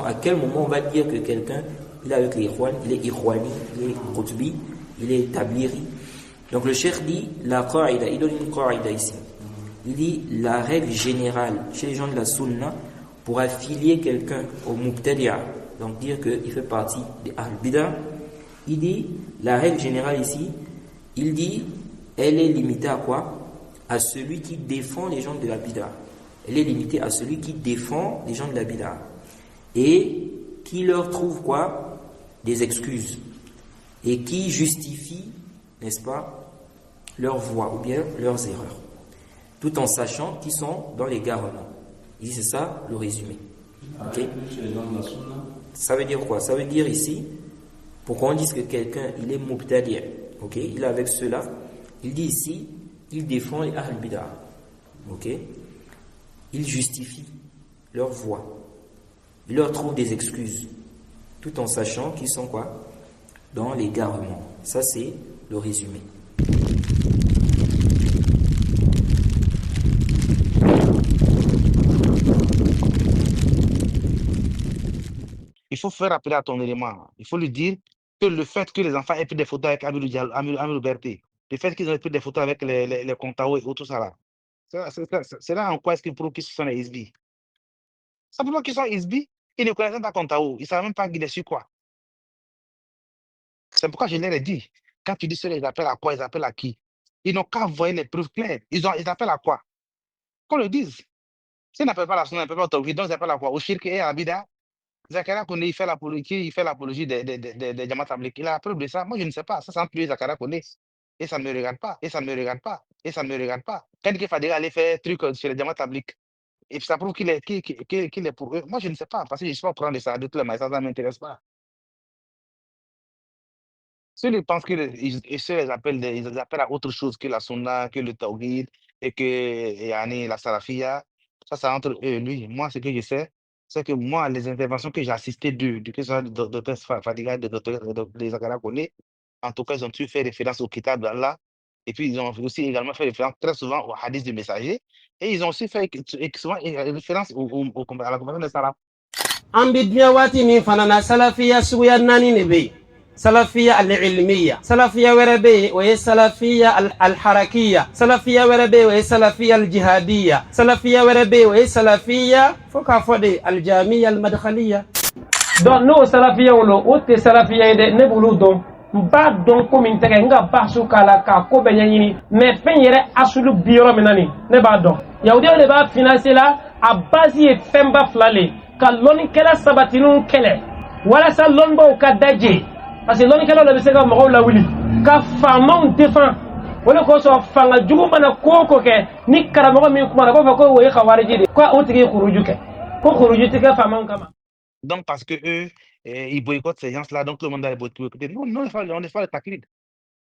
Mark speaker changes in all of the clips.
Speaker 1: façon, à quel moment on va dire que quelqu'un, il est avec les Ikhwan, il est Ikhwani, il est Qutbi, il est Tabliri. Donc le cheikh dit, la qaïda, il donne une qaïda ici. Il dit, la règle générale chez les gens de la Sunna, pour affilier quelqu'un au Mubtadi'a, donc dire qu'il fait partie des Ahl-Bid'ah, il dit, la règle générale ici, il dit, elle est limitée à quoi? À celui qui défend les gens de la Bid'ah. Elle est limitée à celui qui défend les gens de la Bid'ah. Et qui leur trouve quoi? Des excuses. Et qui justifie, n'est-ce pas, leurs voies ou bien leurs erreurs. Tout en sachant qu'ils sont dans l'égarement. Il dit, c'est ça le résumé. Okay? Ça veut dire quoi? Ça veut dire ici, pourquoi on dit que quelqu'un, il est mubtadi', okay? Il est avec ceux-là. Il dit ici, il défend les Ahl Bid'ah. Okay? Il justifie leur voie. Il leur trouve des excuses. Tout en sachant qu'ils sont quoi? Dans l'égarement. Ça, c'est le résumé.
Speaker 2: Il faut faire appel à ton élément. Il faut lui dire que le fait que les enfants aient pris des photos avec Amirou Berté, le fait qu'ils aient pris des photos avec les Kontao et tout ça là, c'est là en quoi est-ce qu'ils prouvent qu'ils sont les Isbi. Simplement qu'ils sont Isbi, ils ne connaissent pas Kontao, ils ne savent même pas qu'il est sur quoi. C'est pourquoi je leur ai dit, quand tu dis cela, ils appellent à quoi, ils appellent à qui? Ils n'ont qu'à voir les preuves claires. Ils appellent à quoi? Qu'on le dise. S'ils n'appellent pas la Sunna, ils n'appellent pas l'autorité, donc ils appellent à quoi? Au shirk et à la bida. Zakaria Kone, il fait l'apologie des Jamaat Tabligh. Il a la preuve de ça. Moi, je ne sais pas. Ça, c'est entre lui et Zakaria Kone. Et ça ne me regarde pas. Et ça ne me regarde pas. Et ça ne me regarde pas. Quand il fallait aller faire truc chez les Jamaat Tabligh, et ça prouve qu'il est pour eux. Moi, je ne sais pas. Parce que je ne suis pas au courant de ça. De tout le monde, ça ne m'intéresse pas. Ceux qui pensent ils appellent à autre chose que la Sunna, que le Tawhid, et que yani, la Salafia. Ça, c'est entre eux et lui. Moi, ce que je sais, c'est que moi, les interventions que j'ai assistées que ce soit de Dr Fadiga, de Zakaria Kone, en tout cas, ils ont tous fait référence au Kitab d'Allah. Et puis, ils ont aussi également fait référence très souvent au hadith du messager. Et ils ont aussi fait souvent référence à la conversion des Salaf.
Speaker 3: Ambidnia wati min fanana salafiya suya nani nebe. Salafiya al-ilmiya. Salafiya werebe wa salafiya al-harakiya. Salafiya werebe wa salafiya al-jihadiya. Salafiya werebe wa salafiya foka fode al-jamiya al-madkhaliya. Donc no salafiya wolo ote salafiya de nebulu don. Mba don ko min tege nga basu kala ka ko benyini mais fen yere asulu biro menani ne ba don. Yahudi ne ba financer la a base e femba flale. Ka loni kela sabatinu kele wala sa lonbo ka daje parce que loni kela le be se ka mo la wuli ka famon défend wala ko so fanga jugu mana koko ke ni karamo mi kuma na ko fa ko we khawariji de ko o tigi khuruju ke ko khuruju tigi famon kama.
Speaker 2: Donc parce que eux ils boycottent ces gens-là, donc le monde a boycotté. Non, on n'est pas les taquinides.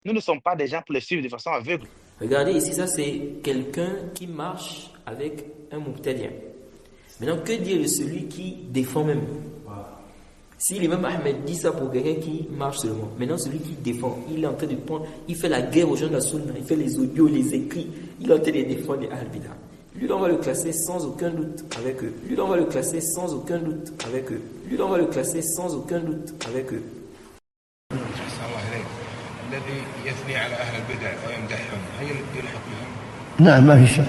Speaker 2: Nous ne sommes pas des gens pour les suivre de façon aveugle.
Speaker 1: Regardez ici, ça c'est quelqu'un qui marche avec un mubtadi'. Maintenant, que dire de celui qui défend même? Si l'imam Ahmed dit ça pour quelqu'un qui marche seulement, maintenant celui qui défend, il est en train de prendre, il fait la guerre aux gens de la Sunna, il fait les audios, les écrits, il est en train de défendre les Ahl-Bid'ah. Lui, on va le classer sans aucun doute avec eux. Lui, on va le classer sans aucun doute avec eux. Lui, on va le classer sans aucun doute avec eux.
Speaker 4: الذي يثني على أهل البدع ويمدحهم هل يلحق بهم؟
Speaker 5: نعم ما في شك.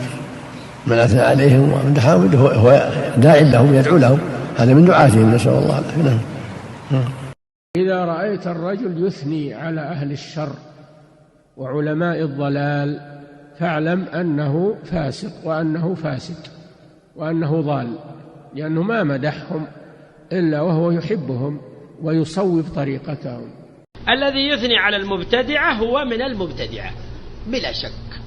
Speaker 5: من أثنى عليهم ومدحهم هو داع لهم يدعو لهم، هذا من دعاتهم، نسأل الله العافية.
Speaker 6: إذا رأيت الرجل يثني على أهل الشر وعلماء الضلال فاعلم أنه فاسق وأنه فاسد وأنه ضال، لأنه ما مدحهم إلا وهو يحبهم ويصوب طريقتهم.
Speaker 7: الذي يثني على المبتدعة هو من المبتدعة بلا شك،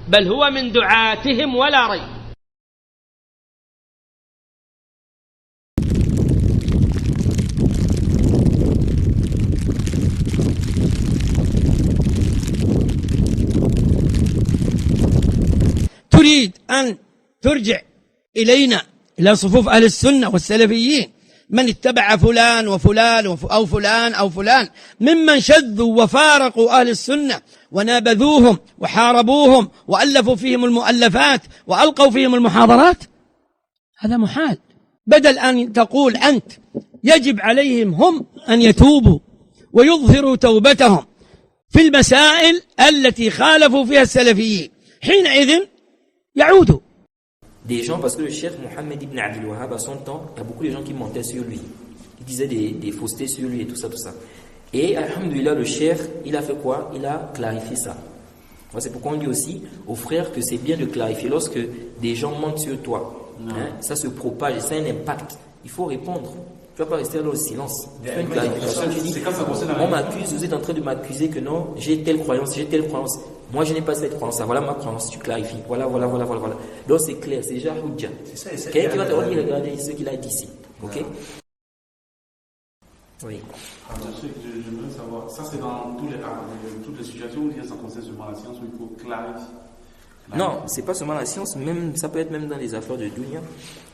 Speaker 7: بل هو من دعاتهم ولا ريب.
Speaker 8: تريد أن ترجع إلينا إلى صفوف أهل السنة والسلفيين من اتبع فلان وفلان أو فلان أو فلان ممن شذوا وفارقوا أهل السنة ونابذوهم وحاربوهم وألفوا فيهم المؤلفات وألقوا فيهم المحاضرات، هذا محال. بدل أن تقول أنت يجب عليهم هم أن يتوبوا ويظهروا توبتهم في المسائل التي خالفوا فيها السلفيين حينئذ يعودوا.
Speaker 1: Des gens, parce que le cheikh Mohammed ibn Abdul Wahhab, à son temps, il y a beaucoup de gens qui montaient sur lui. Ils disaient des faussetés sur lui et tout ça, tout ça. Et, alhamdoulilah, le cheikh, il a fait quoi? Il a clarifié ça. C'est pourquoi on dit aussi aux frères que c'est bien de clarifier. Lorsque des gens mentent sur toi, hein, ça se propage, ça a un impact. Il faut répondre. Tu ne vas pas rester dans le silence. Tu fais une clarification. Tu dis, on m'accuse, vous êtes en train de m'accuser que non, j'ai telle croyance, j'ai telle croyance. Moi, je n'ai pas cette croyance. Voilà ma croyance. Tu clarifies. Voilà. Donc, c'est clair. C'est déjà Hujja. Quelqu'un qui va te dire, regardez ce qu'il a dit ici. Ok? Oui.
Speaker 9: J'aimerais savoir, ça c'est dans tous les cas, toutes les situations où ça concerne seulement la science, où il faut clarifier.
Speaker 1: Non, c'est pas seulement la science, même, ça peut être même dans les affaires de dunya.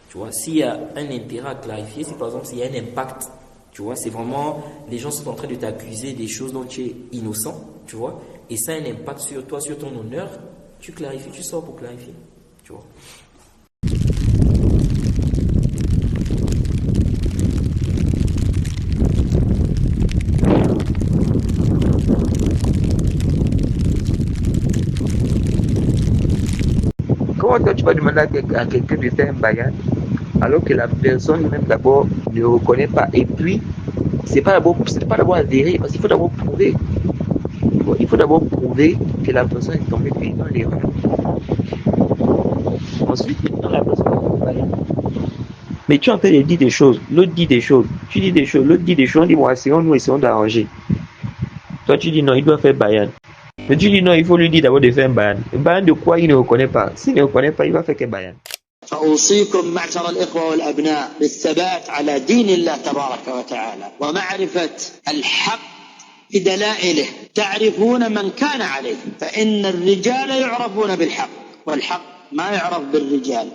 Speaker 1: Tu vois, s'il y a un intérêt à clarifier, c'est par exemple s'il y a un impact. Tu vois, c'est vraiment, les gens sont en train de t'accuser des choses dont tu es innocent, tu vois, et ça a un impact sur toi, sur ton honneur, tu clarifies, tu sors pour clarifier, tu vois.
Speaker 10: Comment toi tu vas demander à quelqu'un de faire un bayan alors que la personne même d'abord ne reconnaît pas, et puis c'est pas d'abord adhérer, parce qu'il faut d'abord prouver. Il faut d'abord prouver que la personne est tombée dans l'erreur. Ensuite, quand la personne est bayan, mais tu es en train de dire des choses, l'autre dit des choses, tu dis des choses, l'autre dit des choses, on dit bon, essayons d'arranger. Toi tu dis non, il doit faire bayan. Mais tu dis non, il faut lui dire d'abord de faire un bayan. Un bayan de quoi il ne reconnaît pas? S'il ne reconnaît pas, il va faire qu'un bayan.
Speaker 11: فأوصيكم معشر الإخوة والأبناء بالثبات على دين الله تبارك وتعالى ومعرفة الحق بدلائله تعرفون من كان عليه فإن الرجال يعرفون بالحق والحق ما يعرف بالرجال